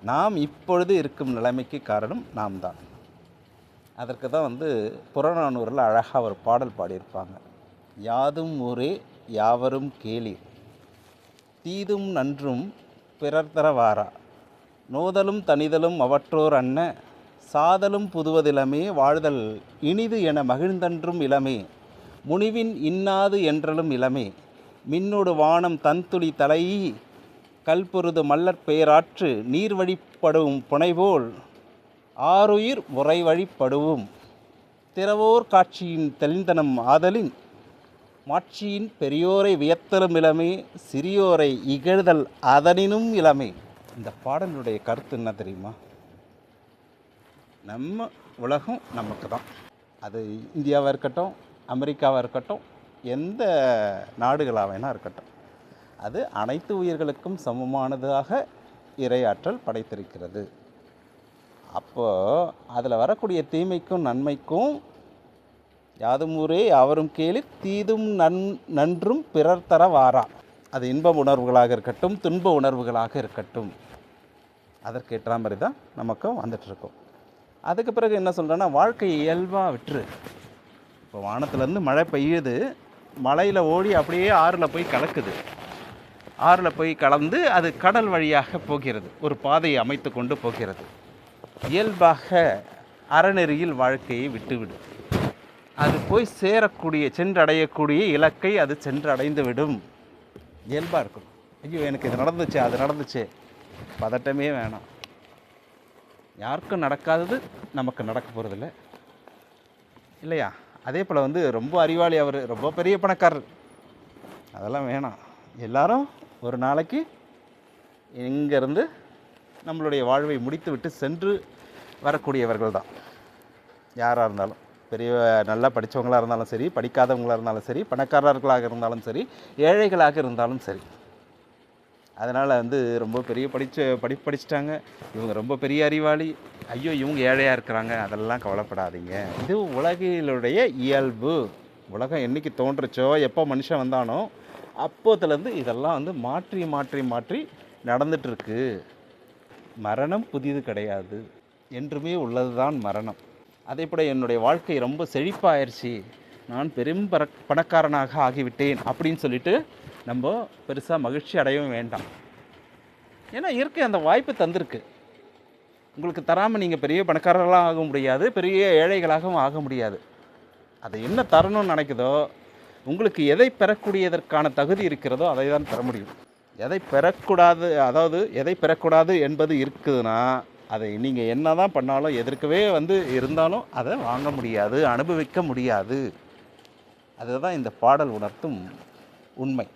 நாம் இப்பொழுது இருக்கும் நிலைமைக்கு காரணம் நாம் தான். அதற்கு தான் புறநானூரில் அழகாக ஒரு பாடல் பாடியிருப்பாங்க. யாதும் ஊரே யாவரும் கேளீர், தீதும் நன்றும் பிறர் தர வாரா, நோதலும் தனிதலும் அவற்றோர் அன்ன, சாதலும் புதுவதிலமே வாழ்தல் இனிது என மகிழ்ந்தன்றும் இளமே, முனிவின் இன்னாது என்றலும் இளமே, மின்னொடு வானம் தன்துளி தலையி கல்பொருது மல்லற் பேராற்று நீர் வழிப்படும் புனைபோல் ஆருயிர் முறை வழிப்படுவும், திறவோர் காட்சியின் தெளிந்தனம் ஆதலின் மாட்சியின் பெரியோரை வியத்தலும் இளமே, சிறியோரை இகழ்தல் அதனினும் இளமே. இந்த பாடலுடைய கருத்து என்ன தெரியுமா? நம்ம உலகம் நமக்கு தான். அது இந்தியாவாக இருக்கட்டும், அமெரிக்காவாக இருக்கட்டும், எந்த நாடுகளாக வேணா இருக்கட்டும், அது அனைத்து உயிர்களுக்கும் சமமானதாக இறையாற்றல் படைத்திருக்கிறது. அப்போது அதில் வரக்கூடிய தீமைக்கும் நன்மைக்கும் யாதும் ஊரே யாவரும் கேளீர், தீதும் நன்றும் பிறர் தர வாரா. அது இன்ப உணர்வுகளாக இருக்கட்டும், துன்ப உணர்வுகளாக இருக்கட்டும், அதற்கேற்ற மாதிரி தான் நமக்கும் வந்துட்டுருக்கோம். அதுக்கு பிறகு என்ன சொல்கிறேன்னா, வாழ்க்கையை இயல்பாக விட்டுரு. இப்போ வானத்துலேருந்து மழை பெய்யுது, மலையில் ஓடி அப்படியே ஆறில் போய் கலக்குது, ஆறில் போய் கலந்து அது கடல் வழியாக போகிறது, ஒரு பாதையை அமைத்து கொண்டு போகிறது. இயல்பாக அறநெறியில் வாழ்க்கையை விட்டுவிடும். அது போய் சேரக்கூடிய சென்றடையக்கூடிய இலக்கை அது சென்றடைந்து விடும். இயல்பாக இருக்கும். ஐயோ எனக்கு இது நடந்துச்சு, அது நடந்துச்சு, பதட்டமே வேணாம். யாருக்கும் நடக்காதது நமக்கு நடக்க போகிறதில்ல இல்லையா? அதே போல் ரொம்ப அறிவாளி, அவர் ரொம்ப பெரிய பணக்காரர், அதெல்லாம் வேணாம். எல்லாரும் ஒரு நாளைக்கு இங்கேருந்து நம்மளுடைய வாழ்வை முடித்து விட்டு சென்று வரக்கூடியவர்கள் தான். யாராக இருந்தாலும், பெரிய நல்லா படித்தவங்களாக இருந்தாலும் சரி, படிக்காதவங்களாக இருந்தாலும் சரி, பணக்காரர்களாக இருந்தாலும் சரி, ஏழைகளாக இருந்தாலும் சரி. அதனால் ரொம்ப பெரிய படிச்சிட்டாங்க, இவங்க ரொம்ப பெரிய அறிவாளி, ஐயோ இவங்க ஏழையாக இருக்கிறாங்க, அதெல்லாம் கவலைப்படாதீங்க. இது உலகிலுடைய இயல்பு. உலகம் என்றைக்கு தோன்றுச்சோ, எப்போ மனுஷன் வந்தானோ அப்போத்துலேருந்து இதெல்லாம் மாற்றி மாற்றி மாற்றி நடந்துகிட்ருக்கு. மரணம் புதிது கிடையாது, என்றுமே உள்ளது தான் மரணம். அதே போல் என்னுடைய வாழ்க்கை ரொம்ப செழிப்பாயிருச்சு, நான் பெரும் பணக்காரனாக ஆகிவிட்டேன் அப்படின்னு சொல்லிட்டு நம்ம பெருசாக மகிழ்ச்சி அடையவும் வேண்டாம். ஏன்னா இயற்கை அந்த வாய்ப்பு தந்திருக்கு. உங்களுக்கு தராமல் நீங்கள் பெரிய பணக்காரர்களாக ஆக முடியாது, பெரிய ஏழைகளாகவும் ஆக முடியாது. அதை என்ன தரணும்னு நினைக்குதோ, உங்களுக்கு எதை பெறக்கூடியதற்கான தகுதி இருக்கிறதோ அதை தான் பெற முடியும். எதை பெறக்கூடாது, அதாவது எதை பெறக்கூடாது என்பது இருக்குதுன்னா, அதை நீங்கள் என்ன தான் பண்ணாலும், எதற்கவே இருந்தாலும் அதை வாங்க முடியாது, அனுபவிக்க முடியாது. அதுதான் இந்த பாடல் உணர்த்தும் உண்மை.